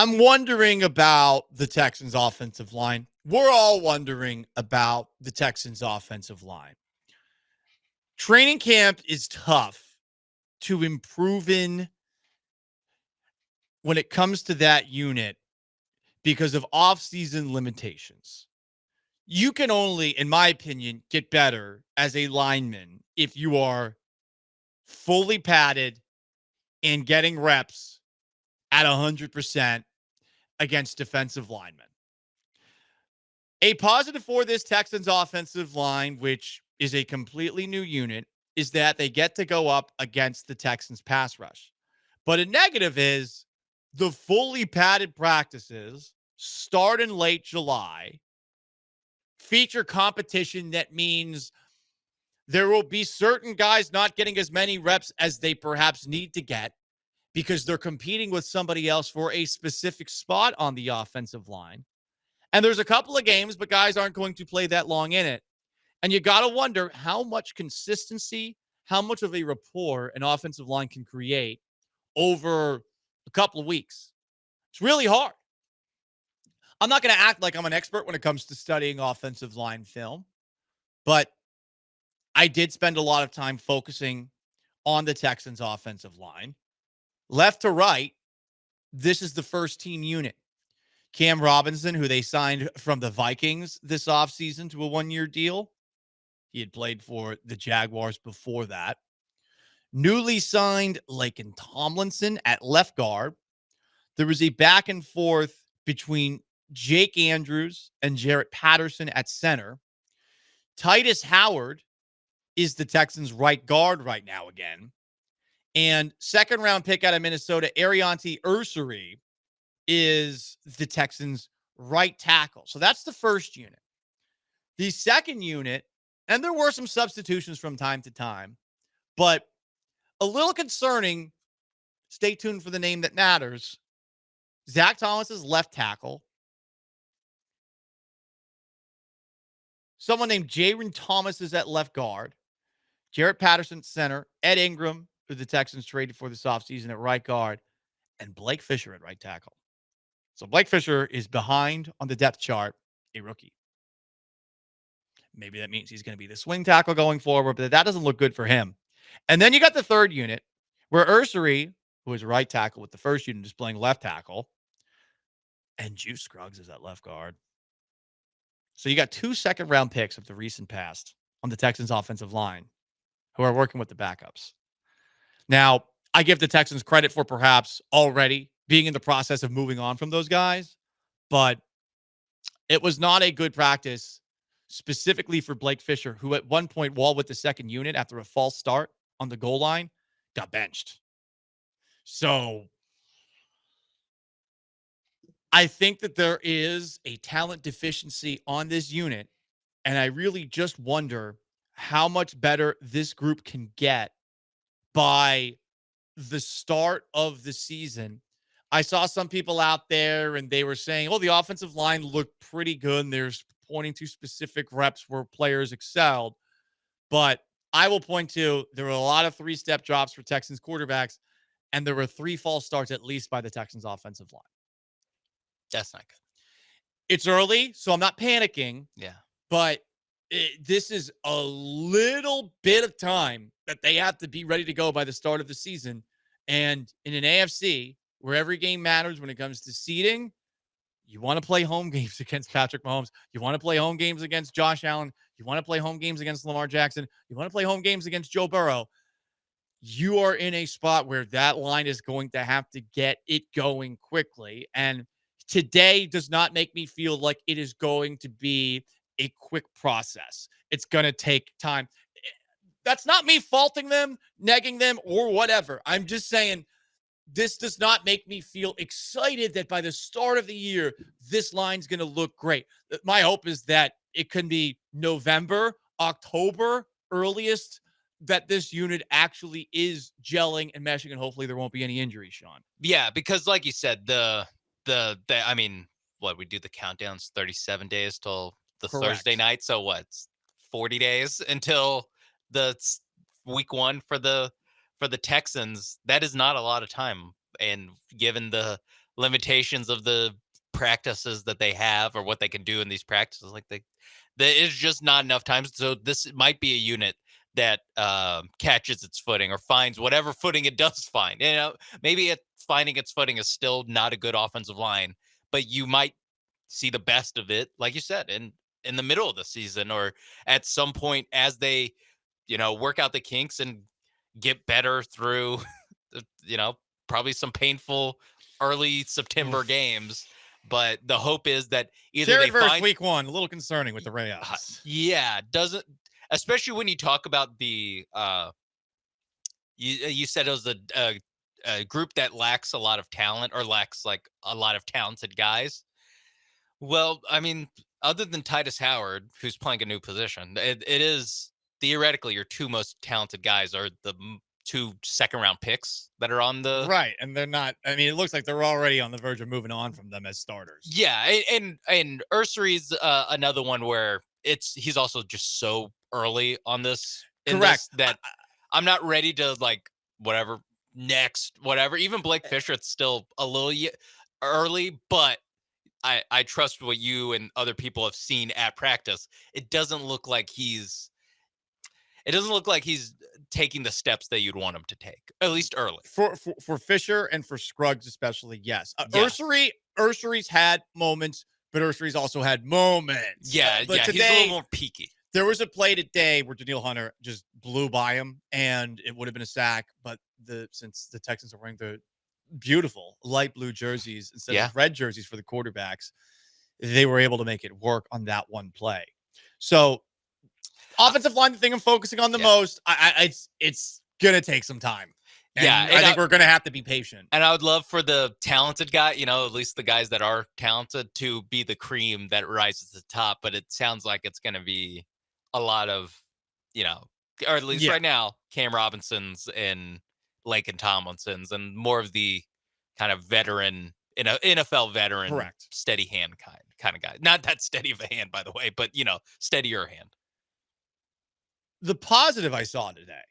I'm wondering about the Texans' offensive line. We're all wondering about the Texans' offensive line. Training camp is tough to improve in when it comes to that unit because of offseason limitations. You can only, in my opinion, get better as a lineman if you are fully padded and getting reps at 100% against defensive linemen. A positive for this Texans offensive line, which is a completely new unit, is that they get to go up against the Texans pass rush. But a negative is the fully padded practices start in late July, feature competition that means there will be certain guys not getting as many reps as they perhaps need to get because they're competing with somebody else for a specific spot on the offensive line. And there's a couple of games, but guys aren't going to play that long in it. And you got to wonder how much consistency, how much of a rapport an offensive line can create over a couple of weeks. It's really hard. I'm not going to act like I'm an expert when it comes to studying offensive line film, but I did spend a lot of time focusing on the Texans offensive line. Left to right, this is the first team unit. Cam Robinson, who they signed from the Vikings this offseason to a one-year deal. He had played for the Jaguars before that. Newly signed Laken Tomlinson at left guard. There was a back and forth between Jake Andrews and Jarrett Patterson at center. Titus Howard is the Texans' right guard right now again. And second-round pick out of Minnesota, Arianti Ursary, is the Texans' right tackle. So that's the first unit. The second unit, and there were some substitutions from time to time, but a little concerning. Stay tuned for the name that matters. Zach Thomas is left tackle. Someone named Jaron Thomas is at left guard. Jarrett Patterson, center. Ed Ingram, who the Texans traded for this offseason at right guard. And Blake Fisher at right tackle. So Blake Fisher is behind on the depth chart, a rookie. Maybe that means he's going to be the swing tackle going forward, but that doesn't look good for him. And then you got the third unit where Ursary, who is right tackle with the first unit, is playing left tackle. And Juice Scruggs is at left guard. So you got 2 second-round picks of the recent past on the Texans offensive line who are working with the backups. Now, I give the Texans credit for perhaps already being in the process of moving on from those guys, but it was not a good practice specifically for Blake Fisher, who at one point, while with the second unit after a false start on the goal line, got benched. So I think that there is a talent deficiency on this unit, and I really just wonder how much better this group can get by the start of the season. I saw some people out there and they were saying, oh, the offensive line looked pretty good. And they're pointing to specific reps where players excelled. But I will point to there were a lot of 3-step drops for Texans quarterbacks, and there were 3 false starts at least by the Texans offensive line. That's not good. It's early, so I'm not panicking. Yeah. But this is a little bit of time that they have to be ready to go by the start of the season. And in an AFC where every game matters when it comes to seeding, you want to play home games against Patrick Mahomes. You want to play home games against Josh Allen. You want to play home games against Lamar Jackson. You want to play home games against Joe Burrow. You are in a spot where that line is going to have to get it going quickly. And today does not make me feel like it is going to be a quick process. It's going to take time. That's not me faulting them, negging them, or whatever. I'm just saying this does not make me feel excited that by the start of the year, this line's going to look great. My hope is that it can be November, October, earliest, that this unit actually is gelling and meshing, and hopefully there won't be any injuries, Sean. Yeah, because like you said, I mean, what, we do the countdowns 37 days till the Correct. Thursday night. So what, 40 days until the week 1 for the Texans. That is not a lot of time. And given the limitations of the practices that they have or what they can do in these practices. Like there is just not enough time. So this might be a unit that catches its footing or finds whatever footing it does find. Maybe finding its footing is still not a good offensive line, but you might see the best of it, like you said, in the middle of the season or at some point as they, work out the kinks and get better through, probably some painful early September Oof. games. But the hope is that either they Jared versus find, week 1, a little concerning with the Rams. yeah, doesn't, especially when you talk about the, you said it was a group that lacks a lot of talent or lacks like a lot of talented guys. Well, I mean, other than Titus Howard, who's playing a new position, it is theoretically your two most talented guys are the two second round picks that are on the. Right, and they're not. I mean, it looks like they're already on the verge of moving on from them as starters. Yeah, and Ursery's another one where he's also just so early on this in Correct. this that I'm not ready to like whatever next whatever. Even Blake Fisher, it's still a little early, but I trust what you and other people have seen at practice. It doesn't look like he's taking the steps that you'd want him to take, at least early. For Fisher and for Scruggs especially, yes. Yes. Ursery's had moments, but Ursery's also had moments. Yeah, But he's a little today, more peaky. there was a play today where Danielle Hunter just blew by him, and it would have been a sack. But since the Texans are wearing the beautiful light blue jerseys instead of red jerseys for the quarterbacks, they were able to make it work on that one play. So, offensive line, the thing I'm focusing on the most, it's gonna take some time. And I think we're gonna have to be patient. And I would love for the talented guy, at least the guys that are talented, to be the cream that rises to the top. But it sounds like it's going to be a lot of, or at least right now, Cam Robinsons and Laken Tomlinsons, and more of the kind of veteran, NFL veteran, correct, steady hand kind of guy. Not that steady of a hand, by the way, but steadier hand. The positive I saw today,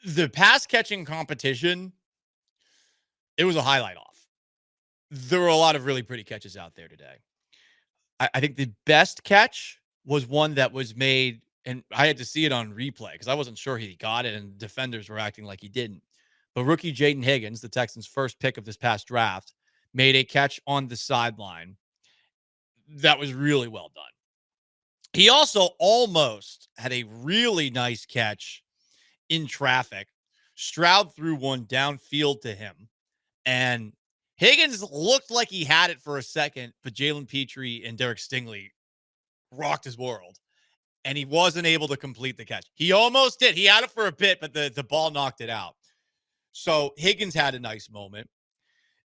the pass catching competition, it was a highlight off. There were a lot of really pretty catches out there today. I think the best catch was one that was made, and I had to see it on replay because I wasn't sure he got it, and defenders were acting like he didn't. But rookie Jaden Higgins, the Texans' first pick of this past draft, made a catch on the sideline that was really well done. He also almost had a really nice catch in traffic. Stroud threw one downfield to him, and Higgins looked like he had it for a second, but Jalen Petrie and Derek Stingley rocked his world, and he wasn't able to complete the catch. He almost did. He had it for a bit, but the ball knocked it out. So Higgins had a nice moment.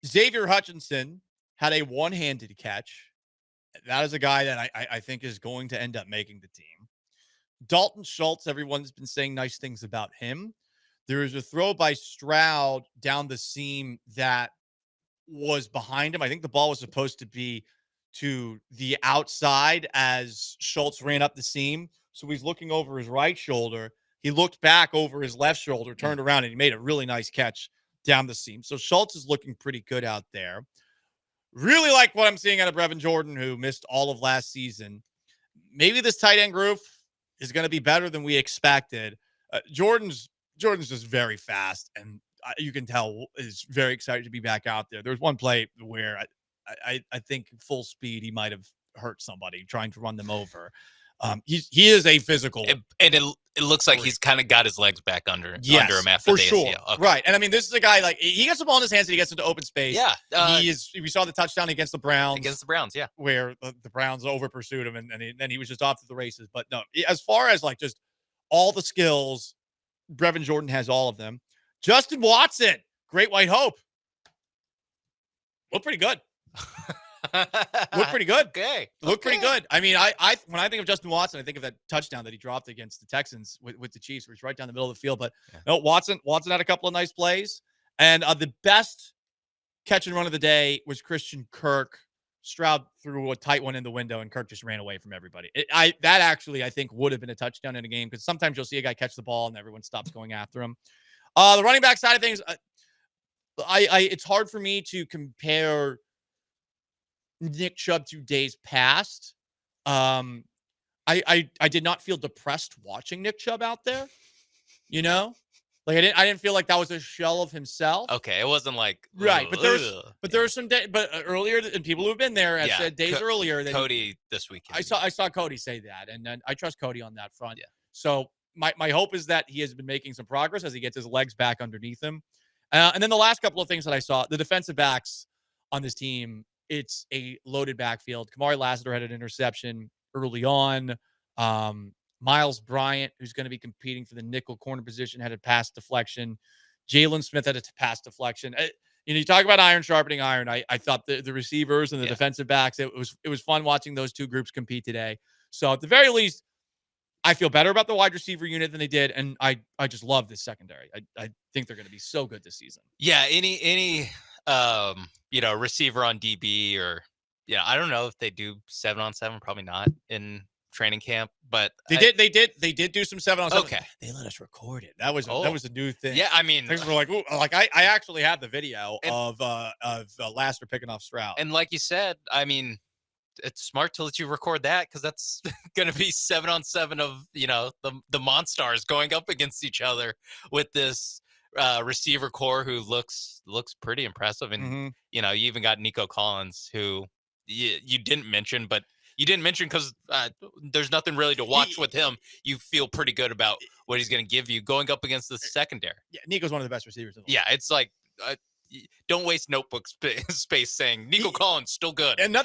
Xavier Hutchinson had a one-handed catch. That is a guy that I think is going to end up making the team. Dalton Schultz, everyone's been saying nice things about him. There was a throw by Stroud down the seam that was behind him. I think the ball was supposed to be to the outside as Schultz ran up the seam. So he's looking over his right shoulder. He looked back over his left shoulder, turned around, and he made a really nice catch down the seam. So Schultz is looking pretty good out there. Really like what I'm seeing out of Brevin Jordan, who missed all of last season. Maybe this tight end group is going to be better than we expected. Jordan's just very fast, and you can tell is very excited to be back out there. There was one play where I think full speed he might have hurt somebody trying to run them over. He is a physical, and it looks like he's kind of got his legs back under him after for the sure. ACL. Okay. Right, and I mean this is a guy like he gets the ball in his hands and he gets into open space. Yeah, We saw the touchdown against the Browns. Yeah, where the Browns over pursued him and then he was just off to the races. But no, as far as like just all the skills, Brevin Jordan has all of them. Justin Watson, Great White Hope, look pretty good. Look pretty good. Okay. Look pretty good. I mean, I when I think of Justin Watson, I think of that touchdown that he dropped against the Texans with the Chiefs, where he's right down the middle of the field. But no, Watson had a couple of nice plays. And the best catch and run of the day was Christian Kirk. Stroud threw a tight one in the window, and Kirk just ran away from everybody. That actually, I think, would have been a touchdown in a game, because sometimes you'll see a guy catch the ball and everyone stops going after him. The running back side of things, it's hard for me to compare Nick Chubb to days past. Um, I did not feel depressed watching Nick Chubb out there. You know, like I didn't feel like that was a shell of himself. Okay, it wasn't like Right, but there yeah. was some day, but earlier, and people who have been there have Yeah, said days earlier that Cody this weekend. I saw Cody say that, and then I trust Cody on that front. Yeah. So my hope is that he has been making some progress as he gets his legs back underneath him. And then the last couple of things that I saw, the defensive backs on this team, it's a loaded backfield. Kamari Lassiter had an interception early on. Miles Bryant, who's going to be competing for the nickel corner position, had a pass deflection. Jalen Smith had a pass deflection. You talk about iron sharpening iron. I thought the receivers and the defensive backs, it was fun watching those two groups compete today. So at the very least, I feel better about the wide receiver unit than they did, and I just love this secondary. I think they're going to be so good this season. Yeah, any receiver on DB or I don't know if they do 7-on-7, probably not in training camp, but they did do some 7-on-7. Okay, they let us record it. That was a new thing. Yeah, I mean, things were like, ooh, like I actually have the video of Lassiter picking off Stroud, and like you said, I mean, it's smart to let you record that because that's going to be 7-on-7 of the Monstars going up against each other with this receiver core who looks pretty impressive, and you even got Nico Collins, who you didn't mention, but you didn't mention because there's nothing really to watch with him. You feel pretty good about what he's going to give you going up against the secondary. Yeah, Nico's one of the best receivers in the league. Yeah, it's like don't waste notebook space saying Nico Collins still good. And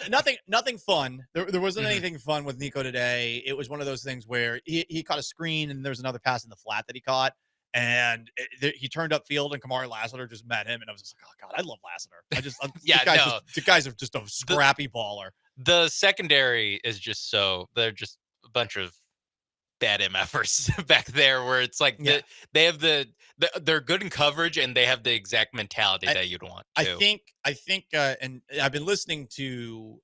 nothing fun. There wasn't anything fun with Nico today. It was one of those things where he caught a screen and there was another pass in the flat that he caught. And he turned upfield, and Kamari Lassiter just met him, and I was just like, "Oh God, I love Lassiter." The guys are just a scrappy baller. The secondary is just they're just a bunch of bad MFers back there, where it's like they have they're good in coverage, and they have the exact mentality that you'd want. Too. I think, and I've been listening to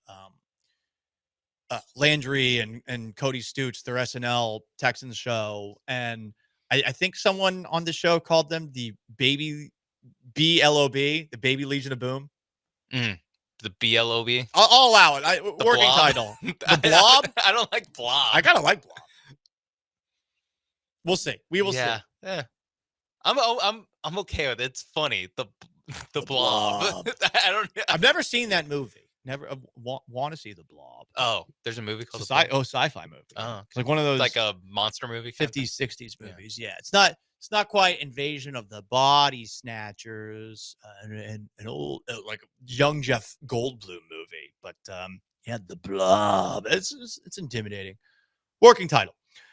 Landry and Cody Stoots, their SNL Texans show, and I think someone on the show called them the baby BLOB, the baby Legion of Boom. The BLOB. I'll allow it. Working blob. title. The Blob. I don't like Blob. I kind of like Blob. We'll see. We will see. Yeah. I'm okay with it. It's funny. The Blob. I've never seen that movie. Never want to see The Blob. Oh, there's a movie called sci-fi movie. Oh, it's like one of those like a monster movie, 50s, 60s movies. Yeah, it's not quite Invasion of the Body Snatchers and an old like young Jeff Goldblum movie, but The Blob. It's intimidating. Working title.